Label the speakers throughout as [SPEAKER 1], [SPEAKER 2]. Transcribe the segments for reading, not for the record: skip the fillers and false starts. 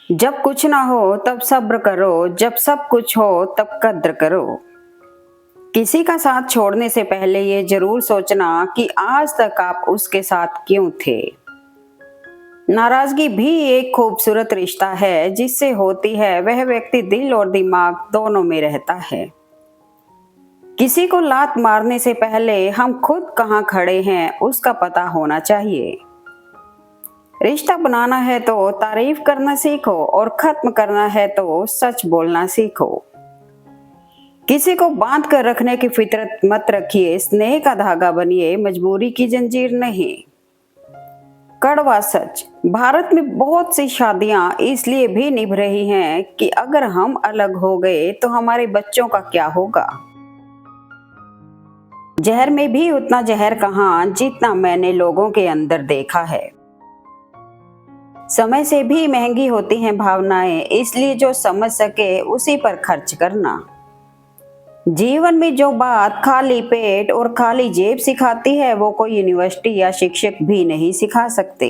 [SPEAKER 1] जब कुछ ना हो तब सब्र करो, जब सब कुछ हो तब कद्र करो। किसी का साथ छोड़ने से पहले ये जरूर सोचना कि आज तक आप उसके साथ क्यों थे। नाराजगी भी एक खूबसूरत रिश्ता है, जिससे होती है वह व्यक्ति दिल और दिमाग दोनों में रहता है। किसी को लात मारने से पहले हम खुद कहाँ खड़े हैं उसका पता होना चाहिए। रिश्ता बनाना है तो तारीफ करना सीखो और खत्म करना है तो सच बोलना सीखो। किसी को बांध कर रखने की फितरत मत रखिए, स्नेह का धागा बनिए, मजबूरी की जंजीर नहीं। कड़वा सच, भारत में बहुत सी शादियां इसलिए भी निभ रही हैं कि अगर हम अलग हो गए तो हमारे बच्चों का क्या होगा। जहर में भी उतना जहर कहाँ जितना मैंने लोगों के अंदर देखा है। समय से भी महंगी होती हैं भावनाएं, इसलिए जो समझ सके उसी पर खर्च करना। जीवन में जो बात खाली पेट और खाली जेब सिखाती है वो कोई यूनिवर्सिटी या शिक्षक भी नहीं सिखा सकते।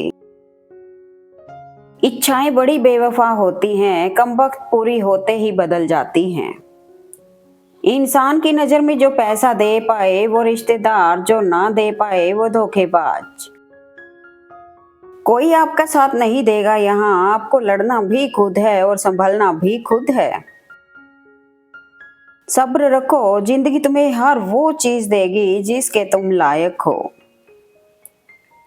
[SPEAKER 1] इच्छाएं बड़ी बेवफा होती हैं, कमबख्त पूरी होते ही बदल जाती हैं। इंसान की नजर में जो पैसा दे पाए वो रिश्तेदार, जो ना दे पाए वो धोखेबाज। कोई आपका साथ नहीं देगा यहाँ, आपको लड़ना भी खुद है और संभलना भी खुद है। सब्र रखो, जिंदगी तुम्हें हर वो चीज देगी जिसके तुम लायक हो।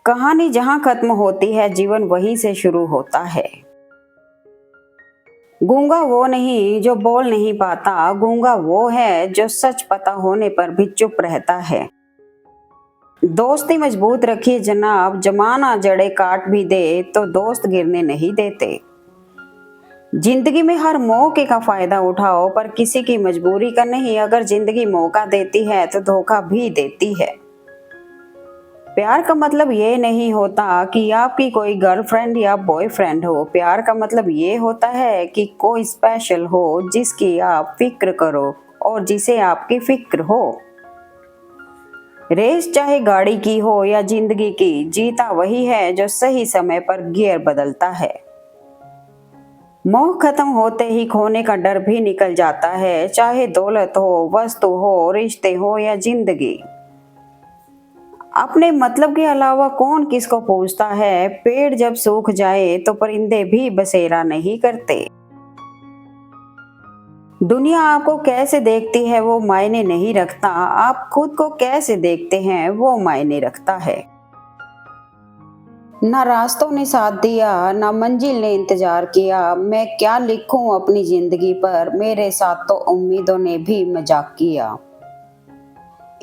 [SPEAKER 1] कहानी जहां खत्म होती है जीवन वहीं से शुरू होता है। गूंगा वो नहीं जो बोल नहीं पाता, गूंगा वो है जो सच पता होने पर भी चुप रहता है। दोस्ती मजबूत रखिए जनाब, जमाना जड़े काट भी दे तो दोस्त गिरने नहीं देते। जिंदगी में हर मौके का फायदा उठाओ पर किसी की मजबूरी का नहीं, अगर जिंदगी मौका देती है तो धोखा भी देती है। प्यार का मतलब ये नहीं होता कि आपकी कोई गर्लफ्रेंड या बॉयफ्रेंड हो, प्यार का मतलब ये होता है कि कोई स्पेशल हो जिसकी आप फिक्र करो और जिसे आपकी फिक्र हो। रेस चाहे गाड़ी की हो या जिंदगी की, जीता वही है जो सही समय पर गियर बदलता है। मोह खत्म होते ही खोने का डर भी निकल जाता है, चाहे दौलत हो, वस्तु हो, रिश्ते हो या जिंदगी। अपने मतलब के अलावा कौन किसको पूछता है। पेड़ जब सूख जाए तो परिंदे भी बसेरा नहीं करते। दुनिया आपको कैसे देखती है वो मायने नहीं रखता, आप खुद को कैसे देखते हैं वो मायने रखता है। ना रास्तों ने साथ दिया, ना मंजिल ने इंतजार किया, मैं क्या लिखूं अपनी जिंदगी पर, मेरे साथ तो उम्मीदों ने भी मजाक किया।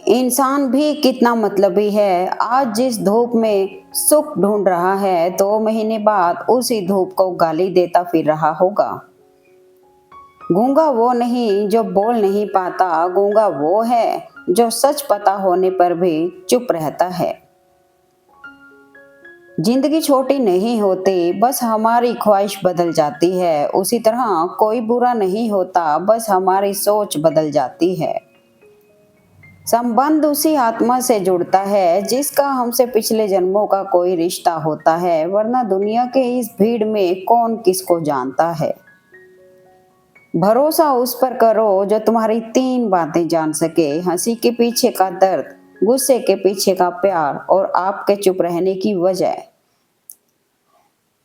[SPEAKER 1] इंसान भी कितना मतलबी है, आज जिस धूप में सुख ढूंढ रहा है 2 महीने बाद उसी धूप को गाली देता फिर रहा होगा। गूंगा वो नहीं जो बोल नहीं पाता, गूंगा वो है जो सच पता होने पर भी चुप रहता है। जिंदगी छोटी नहीं होती, बस हमारी ख्वाहिश बदल जाती है। उसी तरह कोई बुरा नहीं होता, बस हमारी सोच बदल जाती है। संबंध उसी आत्मा से जुड़ता है जिसका हमसे पिछले जन्मों का कोई रिश्ता होता है, वरना दुनिया के इस भीड़ में कौन किसको जानता है। भरोसा उस पर करो जो तुम्हारी 3 बातें जान सके, हंसी के पीछे का दर्द, गुस्से के पीछे का प्यार और आपके चुप रहने की वजह।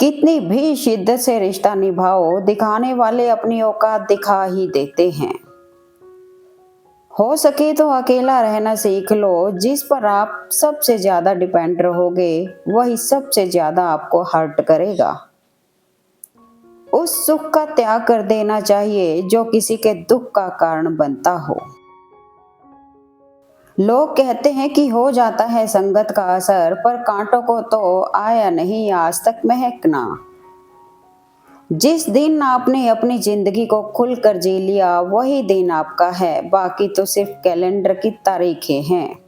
[SPEAKER 1] कितनी भी शिद्दत से रिश्ता निभाओ, दिखाने वाले अपनी औकात दिखा ही देते हैं। हो सके तो अकेला रहना सीख लो, जिस पर आप सबसे ज्यादा डिपेंड रहोगे वही सबसे ज्यादा आपको हर्ट करेगा। उस सुख का त्याग कर देना चाहिए जो किसी के दुख का कारण बनता हो। लोग कहते हैं कि हो जाता है संगत का असर, पर कांटों को तो आया नहीं आज तक महकना। जिस दिन आपने अपनी जिंदगी को खुलकर जी लिया वही दिन आपका है, बाकी तो सिर्फ कैलेंडर की तारीखें हैं।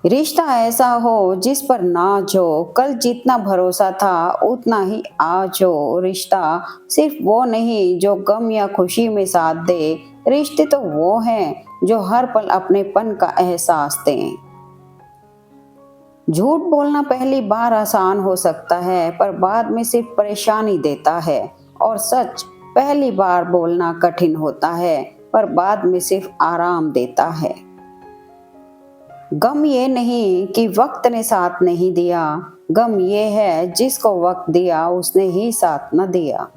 [SPEAKER 1] रिश्ता ऐसा हो जिस पर नाज हो, कल जितना भरोसा था उतना ही आज हो। रिश्ता सिर्फ वो नहीं जो गम या खुशी में साथ दे, रिश्ते तो वो हैं जो हर पल अपनेपन का एहसास दें। झूठ बोलना पहली बार आसान हो सकता है पर बाद में सिर्फ परेशानी देता है, और सच पहली बार बोलना कठिन होता है पर बाद में सिर्फ आराम देता है। गम ये नहीं कि वक्त ने साथ नहीं दिया, गम ये है जिसको वक्त दिया उसने ही साथ न दिया।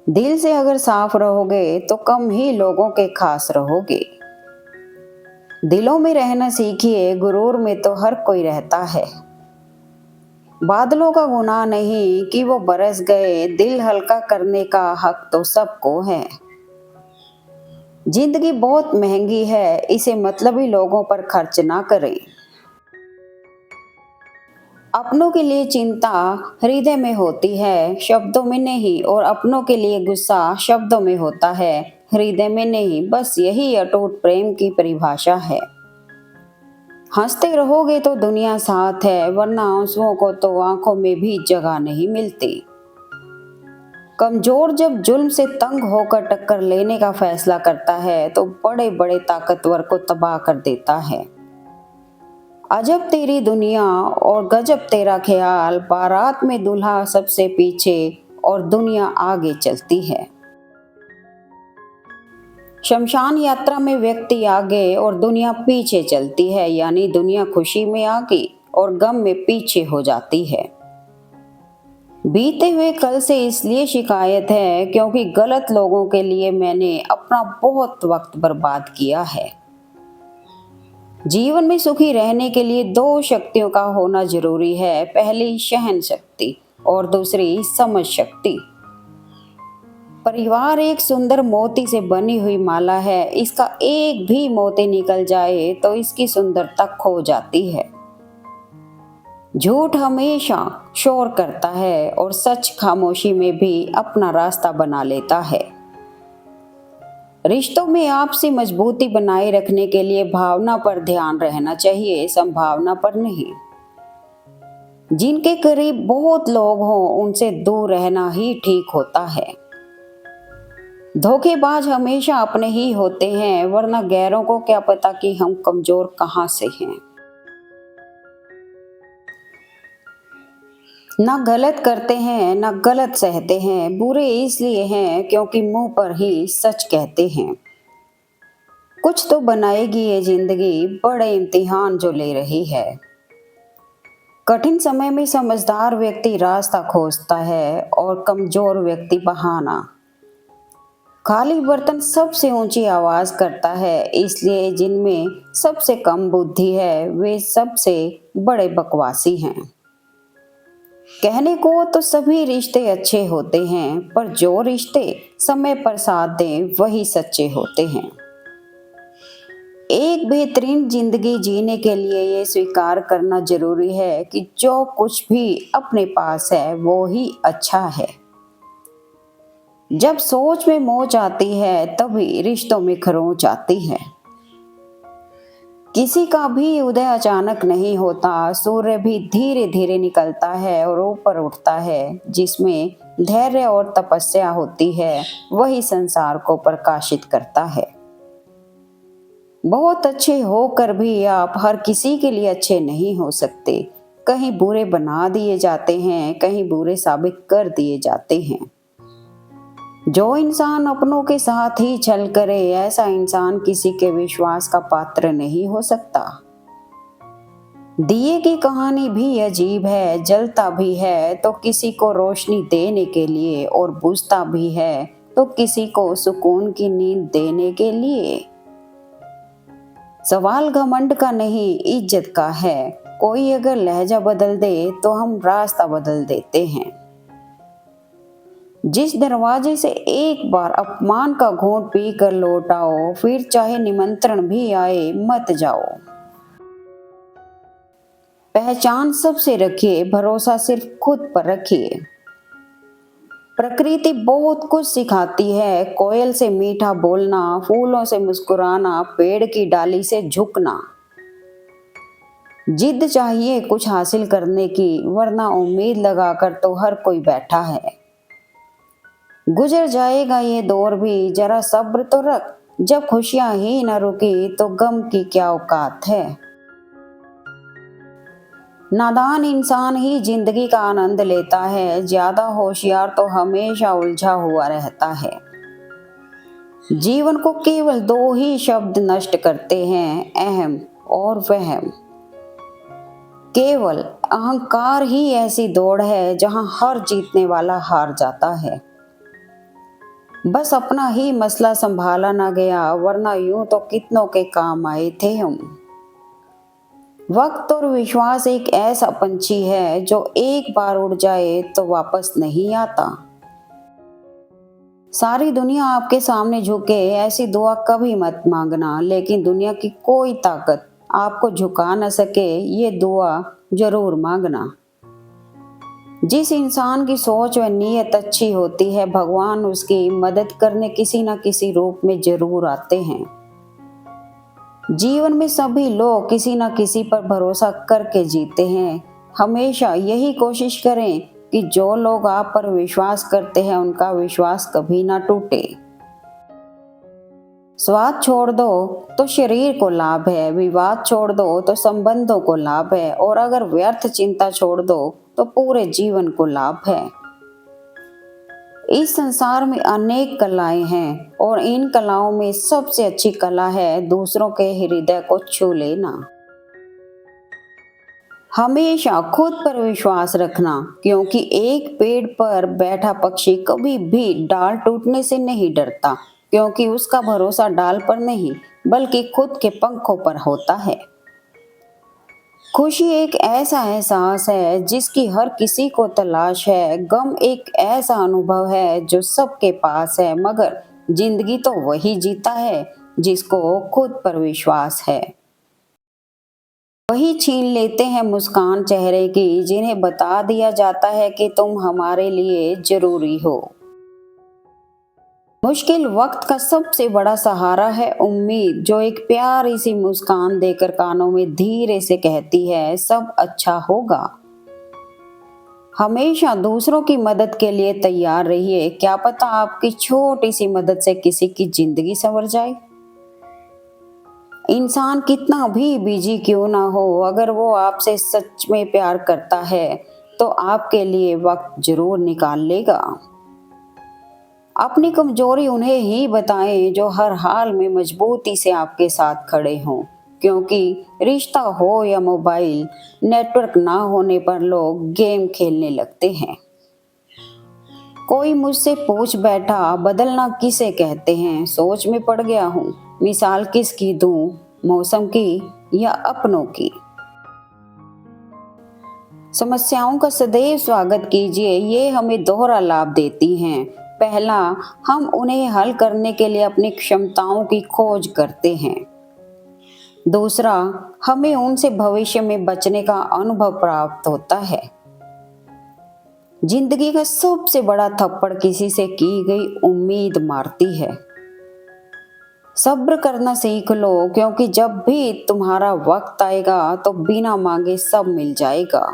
[SPEAKER 1] दिल से अगर साफ रहोगे तो कम ही लोगों के खास रहोगे। दिलों में रहना सीखिए, गुरूर में तो हर कोई रहता है। बादलों का गुनाह नहीं कि वो बरस गए, दिल हल्का करने का हक तो सबको है। जिंदगी बहुत महंगी है, इसे मतलबी लोगों पर खर्च ना करें। अपनों के लिए चिंता हृदय में होती है, शब्दों में नहीं, और अपनों के लिए गुस्सा शब्दों में होता है, हृदय में नहीं। बस यही अटूट प्रेम की परिभाषा है। हंसते रहोगे तो दुनिया साथ है, वरना आंसुओं को तो आंखों में भी जगह नहीं मिलती। कमजोर जब जुल्म से तंग होकर टक्कर लेने का फैसला करता है तो बड़े बड़े ताकतवर को तबाह कर देता है। अजब तेरी दुनिया और गजब तेरा ख्याल, बारात में दूल्हा सबसे पीछे और दुनिया आगे चलती है। शमशान यात्रा में व्यक्ति आगे और दुनिया पीछे चलती है, यानी दुनिया खुशी में आगे और गम में पीछे हो जाती है। बीते हुए कल से इसलिए शिकायत है क्योंकि गलत लोगों के लिए मैंने अपना बहुत वक्त बर्बाद किया है। जीवन में सुखी रहने के लिए दो शक्तियों का होना जरूरी है, पहली सहन शक्ति और दूसरी समझ शक्ति। परिवार एक सुंदर मोती से बनी हुई माला है, इसका एक भी मोती निकल जाए तो इसकी सुंदरता खो जाती है। झूठ हमेशा शोर करता है और सच खामोशी में भी अपना रास्ता बना लेता है। रिश्तों में आपसी मजबूती बनाए रखने के लिए भावना पर ध्यान रहना चाहिए, संभावना पर नहीं। जिनके करीब बहुत लोग हों उनसे दूर रहना ही ठीक होता है। धोखेबाज हमेशा अपने ही होते हैं, वरना गैरों को क्या पता कि हम कमजोर कहां से हैं। ना गलत करते हैं ना गलत सहते हैं, बुरे इसलिए हैं क्योंकि मुंह पर ही सच कहते हैं। कुछ तो बनाएगी ये जिंदगी, बड़े इम्तिहान जो ले रही है। कठिन समय में समझदार व्यक्ति रास्ता खोजता है और कमजोर व्यक्ति बहाना। खाली बर्तन सबसे ऊंची आवाज करता है, इसलिए जिनमें सबसे कम बुद्धि है वे सबसे बड़े बकवासी हैं। कहने को तो सभी रिश्ते अच्छे होते हैं, पर जो रिश्ते समय पर साथ दें वही सच्चे होते हैं। एक बेहतरीन जिंदगी जीने के लिए ये स्वीकार करना जरूरी है कि जो कुछ भी अपने पास है वो ही अच्छा है। जब सोच में मोच आती है तभी रिश्तों में खरोंच आती है। किसी का भी उदय अचानक नहीं होता, सूर्य भी धीरे धीरे निकलता है और ऊपर उठता है। जिसमें धैर्य और तपस्या होती है वही संसार को प्रकाशित करता है। बहुत अच्छे होकर भी आप हर किसी के लिए अच्छे नहीं हो सकते। कहीं बुरे बना दिए जाते हैं, कहीं बुरे साबित कर दिए जाते हैं। जो इंसान अपनों के साथ ही छल करे, ऐसा इंसान किसी के विश्वास का पात्र नहीं हो सकता। दिए की कहानी भी अजीब है, जलता भी है तो किसी को रोशनी देने के लिए और बुझता भी है तो किसी को सुकून की नींद देने के लिए। सवाल घमंड का नहीं, इज्जत का है। कोई अगर लहजा बदल दे तो हम रास्ता बदल देते हैं। जिस दरवाजे से एक बार अपमान का घूंट पी कर लौट आओ, फिर चाहे निमंत्रण भी आए मत जाओ। पहचान सबसे रखिए, भरोसा सिर्फ खुद पर रखिए। प्रकृति बहुत कुछ सिखाती है, कोयल से मीठा बोलना, फूलों से मुस्कुराना, पेड़ की डाली से झुकना। जिद चाहिए कुछ हासिल करने की, वरना उम्मीद लगाकर तो हर कोई बैठा है। गुजर जाएगा ये दौर भी, जरा सब्र तो रख। जब खुशियां ही न रुकी तो गम की क्या औकात है। नादान इंसान ही जिंदगी का आनंद लेता है, ज्यादा होशियार तो हमेशा उलझा हुआ रहता है। जीवन को केवल दो ही शब्द नष्ट करते हैं, अहम और वहम। केवल अहंकार ही ऐसी दौड़ है जहां हर जीतने वाला हार जाता है। बस अपना ही मसला संभाला ना गया, वरना यूं तो कितनों के काम आए थे हम। वक्त और विश्वास एक ऐसा पंछी है जो एक बार उड़ जाए तो वापस नहीं आता। सारी दुनिया आपके सामने झुके ऐसी दुआ कभी मत मांगना, लेकिन दुनिया की कोई ताकत आपको झुका न सके ये दुआ जरूर मांगना। जिस इंसान की सोच व नीयत अच्छी होती है, भगवान उसकी मदद करने किसी न किसी रूप में जरूर आते हैं। जीवन में सभी लोग किसी न किसी पर भरोसा करके जीते हैं। हमेशा यही कोशिश करें कि जो लोग आप पर विश्वास करते हैं उनका विश्वास कभी ना टूटे। स्वाद छोड़ दो तो शरीर को लाभ है, विवाद छोड़ दो तो संबंधों को लाभ है, और अगर व्यर्थ चिंता छोड़ दो तो पूरे जीवन को लाभ है। इस संसार में अनेक कलाएं हैं और इन कलाओं में सबसे अच्छी कला है दूसरों के हृदय को छू लेना। हमेशा खुद पर विश्वास रखना, क्योंकि एक पेड़ पर बैठा पक्षी कभी भी डाल टूटने से नहीं डरता, क्योंकि उसका भरोसा डाल पर नहीं बल्कि खुद के पंखों पर होता है। खुशी एक ऐसा एहसास है जिसकी हर किसी को तलाश है। गम एक ऐसा अनुभव है जो सबके पास है, मगर जिंदगी तो वही जीता है जिसको खुद पर विश्वास है। वही छीन लेते हैं मुस्कान चेहरे की जिन्हें बता दिया जाता है कि तुम हमारे लिए जरूरी हो। मुश्किल वक्त का सबसे बड़ा सहारा है उम्मीद, जो एक प्यारी सी मुस्कान देकर कानों में धीरे से कहती है सब अच्छा होगा। हमेशा दूसरों की मदद के लिए तैयार रहिए, क्या पता आपकी छोटी सी मदद से किसी की जिंदगी संवर जाए। इंसान कितना भी बिजी क्यों ना हो, अगर वो आपसे सच में प्यार करता है तो आपके लिए वक्त जरूर निकाल लेगा। अपनी कमजोरी उन्हें ही बताएं जो हर हाल में मजबूती से आपके साथ खड़े हों, क्योंकि रिश्ता हो या मोबाइल, नेटवर्क ना होने पर लोग गेम खेलने लगते हैं। कोई मुझसे पूछ बैठा बदलना किसे कहते हैं, सोच में पड़ गया हूँ, मिसाल किसकी दूं, मौसम की या अपनों की। समस्याओं का सदैव स्वागत कीजिए, ये हमें दोहरा लाभ देती हैं। पहला, हम उन्हें हल करने के लिए अपनी क्षमताओं की खोज करते हैं। दूसरा, हमें उनसे भविष्य में बचने का अनुभव प्राप्त होता है। जिंदगी का सबसे बड़ा थप्पड़ किसी से की गई उम्मीद मारती है। सब्र करना सीख लो, क्योंकि जब भी तुम्हारा वक्त आएगा तो बिना मांगे सब मिल जाएगा।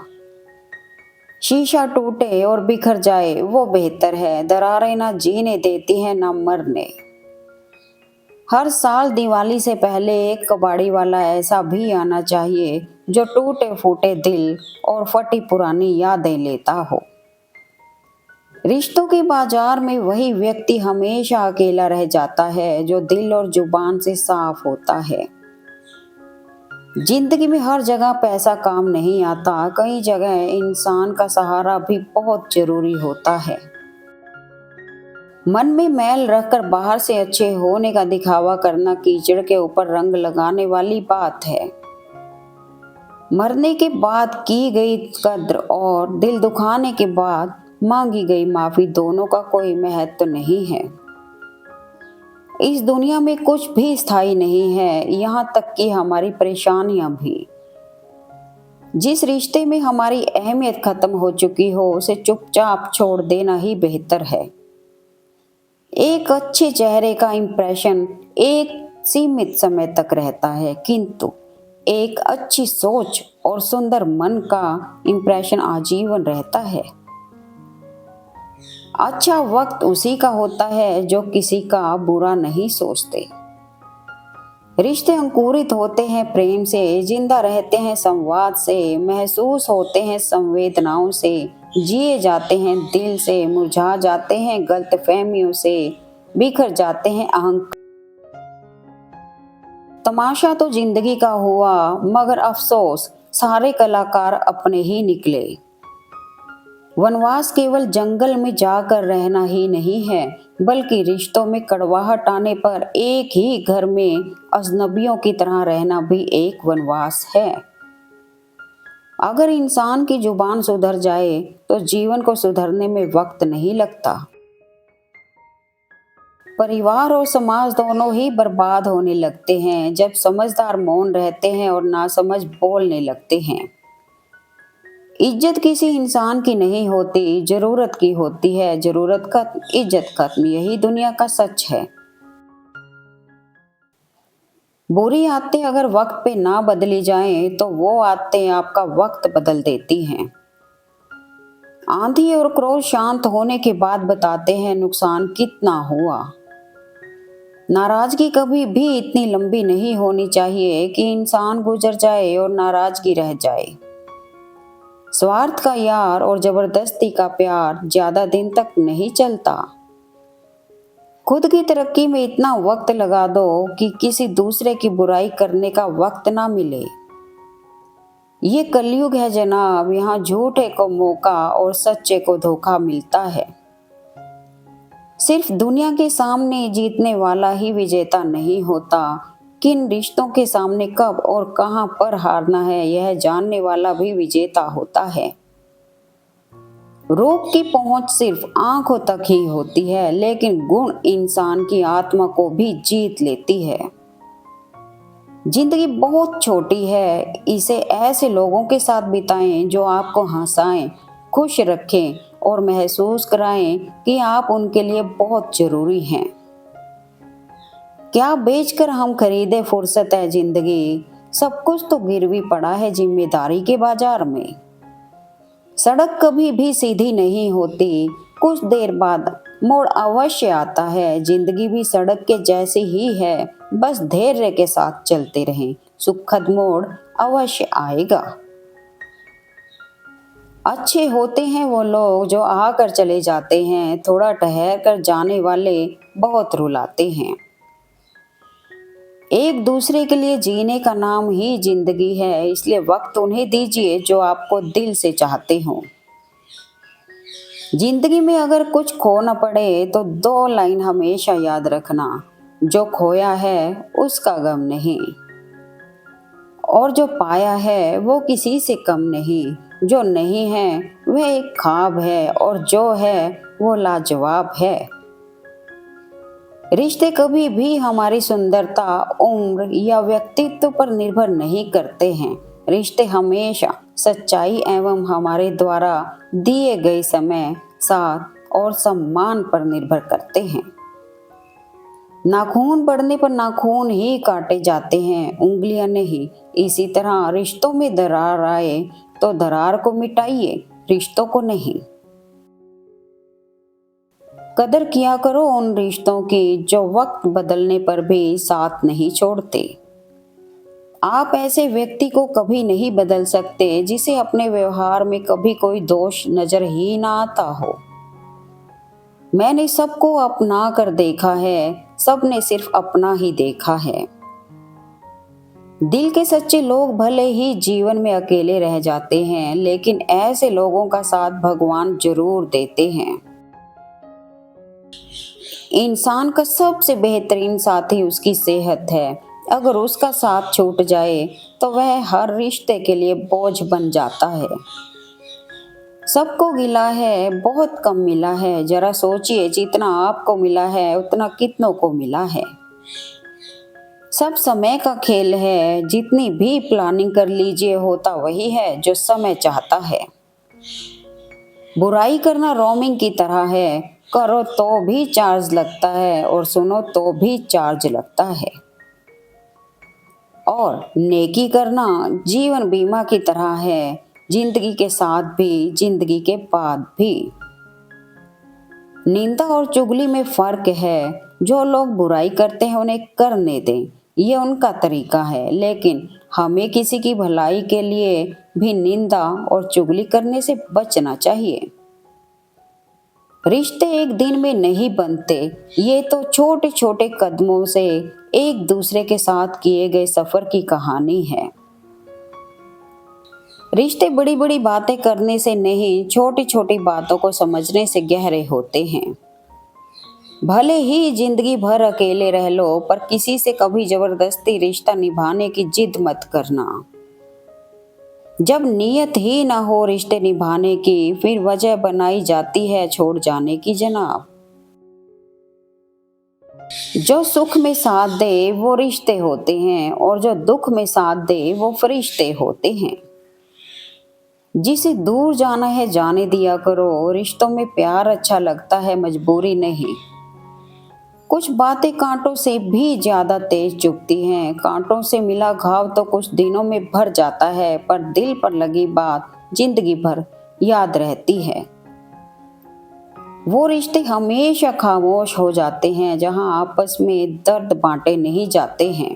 [SPEAKER 1] शीशा टूटे और बिखर जाए वो बेहतर है, दरारें ना जीने देती हैं ना मरने। हर साल दिवाली से पहले एक कबाड़ी वाला ऐसा भी आना चाहिए जो टूटे फूटे दिल और फटी पुरानी यादें लेता हो। रिश्तों के बाजार में वही व्यक्ति हमेशा अकेला रह जाता है जो दिल और जुबान से साफ होता है। जिंदगी में हर जगह पैसा काम नहीं आता, कई जगह इंसान का सहारा भी बहुत जरूरी होता है। मन में मैल रखकर बाहर से अच्छे होने का दिखावा करना कीचड़ के ऊपर रंग लगाने वाली बात है। मरने के बाद की गई कद्र और दिल दुखाने के बाद मांगी गई माफी दोनों का कोई महत्व नहीं है। इस दुनिया में कुछ भी स्थायी नहीं है, यहाँ तक कि हमारी परेशानियां भी। जिस रिश्ते में हमारी अहमियत खत्म हो चुकी हो उसे चुपचाप छोड़ देना ही बेहतर है। एक अच्छे चेहरे का इंप्रेशन एक सीमित समय तक रहता है, किंतु एक अच्छी सोच और सुंदर मन का इंप्रेशन आजीवन रहता है। अच्छा वक्त उसी का होता है जो किसी का बुरा नहीं सोचते। रिश्ते अंकुरित होते हैं प्रेम से, जिंदा रहते हैं संवाद से, महसूस होते हैं संवेदनाओं से, जिए जाते हैं दिल से, मुरझा जाते हैं गलतफहमियों से, बिखर जाते हैं अहंकार। तमाशा तो जिंदगी का हुआ, मगर अफसोस सारे कलाकार अपने ही निकले। वनवास केवल जंगल में जाकर रहना ही नहीं है, बल्कि रिश्तों में कड़वाहट आने पर एक ही घर में अजनबियों की तरह रहना भी एक वनवास है। अगर इंसान की जुबान सुधर जाए तो जीवन को सुधरने में वक्त नहीं लगता। परिवार और समाज दोनों ही बर्बाद होने लगते हैं जब समझदार मौन रहते हैं और नासमझ बोलने लगते हैं। इज्जत किसी इंसान की नहीं होती, जरूरत की होती है। जरूरत खत्म, इज्जत खत्म, यही दुनिया का सच है। बुरी आदतें अगर वक्त पे ना बदली जाएं तो वो आदतें आपका वक्त बदल देती हैं। आंधी और क्रोध शांत होने के बाद बताते हैं नुकसान कितना हुआ। नाराजगी कभी भी इतनी लंबी नहीं होनी चाहिए कि इंसान गुजर जाए और नाराजगी रह जाए। स्वार्थ का यार और जबरदस्ती का प्यार ज्यादा दिन तक नहीं चलता। खुद की तरक्की में इतना वक्त लगा दो कि किसी दूसरे की बुराई करने का वक्त ना मिले। ये कलयुग है जनाब, यहाँ झूठे को मौका और सच्चे को धोखा मिलता है। सिर्फ दुनिया के सामने जीतने वाला ही विजेता नहीं होता, किन रिश्तों के सामने कब और कहां पर हारना है यह जानने वाला भी विजेता होता है। रूप की पहुंच सिर्फ आंखों तक ही होती है, लेकिन गुण इंसान की आत्मा को भी जीत लेती है। जिंदगी बहुत छोटी है, इसे ऐसे लोगों के साथ बिताएं जो आपको हंसाएं, खुश रखें और महसूस कराएं कि आप उनके लिए बहुत जरूरी हैं। क्या बेचकर हम खरीदे फुर्सत है जिंदगी, सब कुछ तो गिरवी पड़ा है जिम्मेदारी के बाजार में। सड़क कभी भी सीधी नहीं होती, कुछ देर बाद मोड़ अवश्य आता है। जिंदगी भी सड़क के जैसी ही है, बस धैर्य के साथ चलते रहें, सुखद मोड़ अवश्य आएगा। अच्छे होते हैं वो लोग जो आकर चले जाते हैं, थोड़ा ठहर कर जाने वाले बहुत रुलाते हैं। एक दूसरे के लिए जीने का नाम ही जिंदगी है, इसलिए वक्त उन्हें दीजिए जो आपको दिल से चाहते हो। जिंदगी में अगर कुछ खो न पड़े तो दो लाइन हमेशा याद रखना, जो खोया है उसका गम नहीं, और जो पाया है वो किसी से कम नहीं। जो नहीं है वह एक ख्वाब है, और जो है वो लाजवाब है। रिश्ते कभी भी हमारी सुंदरता, उम्र या व्यक्तित्व पर निर्भर नहीं करते हैं। रिश्ते हमेशा सच्चाई एवं हमारे द्वारा दिए गए समय, साथ और सम्मान पर निर्भर करते हैं। नाखून बढ़ने पर नाखून ही काटे जाते हैं, उंगलियां नहीं। इसी तरह रिश्तों में दरार आए तो दरार को मिटाइए, रिश्तों को नहीं। कदर किया करो उन रिश्तों की जो वक्त बदलने पर भी साथ नहीं छोड़ते। आप ऐसे व्यक्ति को कभी नहीं बदल सकते जिसे अपने व्यवहार में कभी कोई दोष नजर ही ना आता हो। मैंने सबको अपना कर देखा है, सबने सिर्फ अपना ही देखा है। दिल के सच्चे लोग भले ही जीवन में अकेले रह जाते हैं, लेकिन ऐसे लोगों का साथ भगवान जरूर देते हैं। इंसान का सबसे बेहतरीन साथी उसकी सेहत है। अगर उसका साथ छूट जाए तो वह हर रिश्ते के लिए बोझ बन जाता है। सबको गिला है, बहुत कम मिला है। जरा सोचिए, जितना आपको मिला है उतना कितनों को मिला है। सब समय का खेल है, जितनी भी प्लानिंग कर लीजिए होता वही है जो समय चाहता है। बुराई करना रोमिंग की तरह है, करो तो भी चार्ज लगता है और सुनो तो भी चार्ज लगता है। और नेकी करना जीवन बीमा की तरह है, जिंदगी के साथ भी जिंदगी के बाद भी। निंदा और चुगली में फर्क है, जो लोग बुराई करते हैं उन्हें करने दें, ये उनका तरीका है, लेकिन हमें किसी की भलाई के लिए भी निंदा और चुगली करने से बचना चाहिए। रिश्ते एक दिन में नहीं बनते, ये तो छोटे छोटे कदमों से एक दूसरे के साथ किए गए सफर की कहानी है। रिश्ते बड़ी बड़ी बातें करने से नहीं, छोटी छोटी बातों को समझने से गहरे होते हैं। भले ही जिंदगी भर अकेले रह लो, पर किसी से कभी जबरदस्ती रिश्ता निभाने की जिद मत करना। जब नीयत ही ना हो रिश्ते निभाने की, फिर वजह बनाई जाती है छोड़ जाने की जनाब। जो सुख में साथ दे वो रिश्ते होते हैं, और जो दुख में साथ दे वो फरिश्ते होते हैं। जिसे दूर जाना है जाने दिया करो, रिश्तों में प्यार अच्छा लगता है, मजबूरी नहीं। कुछ बातें कांटों से भी ज्यादा तेज चुभती हैं। कांटों से मिला घाव तो कुछ दिनों में भर जाता है, पर दिल पर लगी बात जिंदगी भर याद रहती है। वो रिश्ते हमेशा खामोश हो जाते हैं जहां आपस में दर्द बांटे नहीं जाते हैं।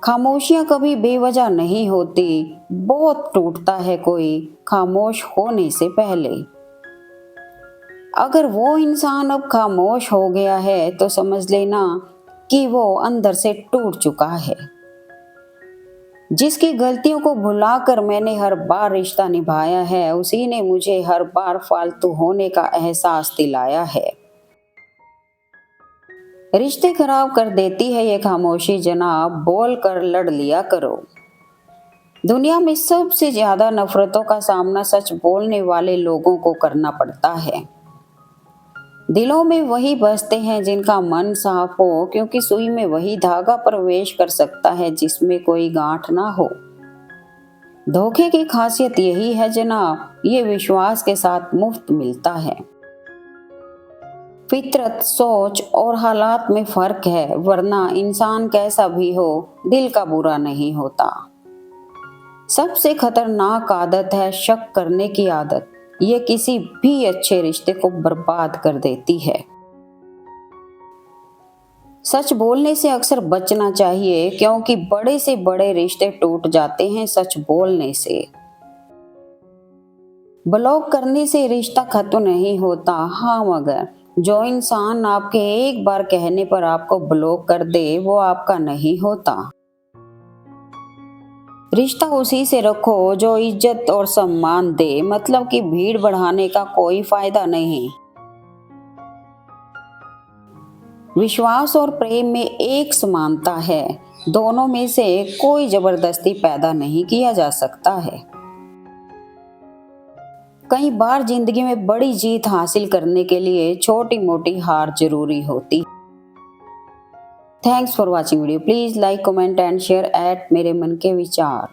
[SPEAKER 1] खामोशियां कभी बेवजह नहीं होती, बहुत टूटता है कोई खामोश होने से पहले। अगर वो इंसान अब खामोश हो गया है तो समझ लेना कि वो अंदर से टूट चुका है। जिसकी गलतियों को भुलाकर मैंने हर बार रिश्ता निभाया है, उसी ने मुझे हर बार फालतू होने का एहसास दिलाया है। रिश्ते खराब कर देती है ये खामोशी जनाब, बोल कर लड़ लिया करो। दुनिया में सबसे ज्यादा नफरतों का सामना सच बोलने वाले लोगों को करना पड़ता है। दिलों में वही बसते हैं जिनका मन साफ हो, क्योंकि सुई में वही धागा प्रवेश कर सकता है जिसमें कोई गांठ ना हो। धोखे की खासियत यही है जनाब, ये विश्वास के साथ मुफ्त मिलता है। फितरत, सोच और हालात में फर्क है, वरना इंसान कैसा भी हो दिल का बुरा नहीं होता। सबसे खतरनाक आदत है शक करने की आदत, ये किसी भी अच्छे रिश्ते को बर्बाद कर देती है। सच बोलने से अक्सर बचना चाहिए, क्योंकि बड़े से बड़े रिश्ते टूट जाते हैं सच बोलने से। ब्लॉक करने से रिश्ता खत्म नहीं होता, हाँ, मगर जो इंसान आपके एक बार कहने पर आपको ब्लॉक कर दे वो आपका नहीं होता। रिश्ता उसी से रखो जो इज्जत और सम्मान दे, मतलब कि भीड़ बढ़ाने का कोई फायदा नहीं। विश्वास और प्रेम में एक समानता है, दोनों में से कोई जबरदस्ती पैदा नहीं किया जा सकता है। कई बार जिंदगी में बड़ी जीत हासिल करने के लिए छोटी मोटी हार जरूरी होती। Thanks for watching video. Please like, comment and share eight मेरे मन के विचार।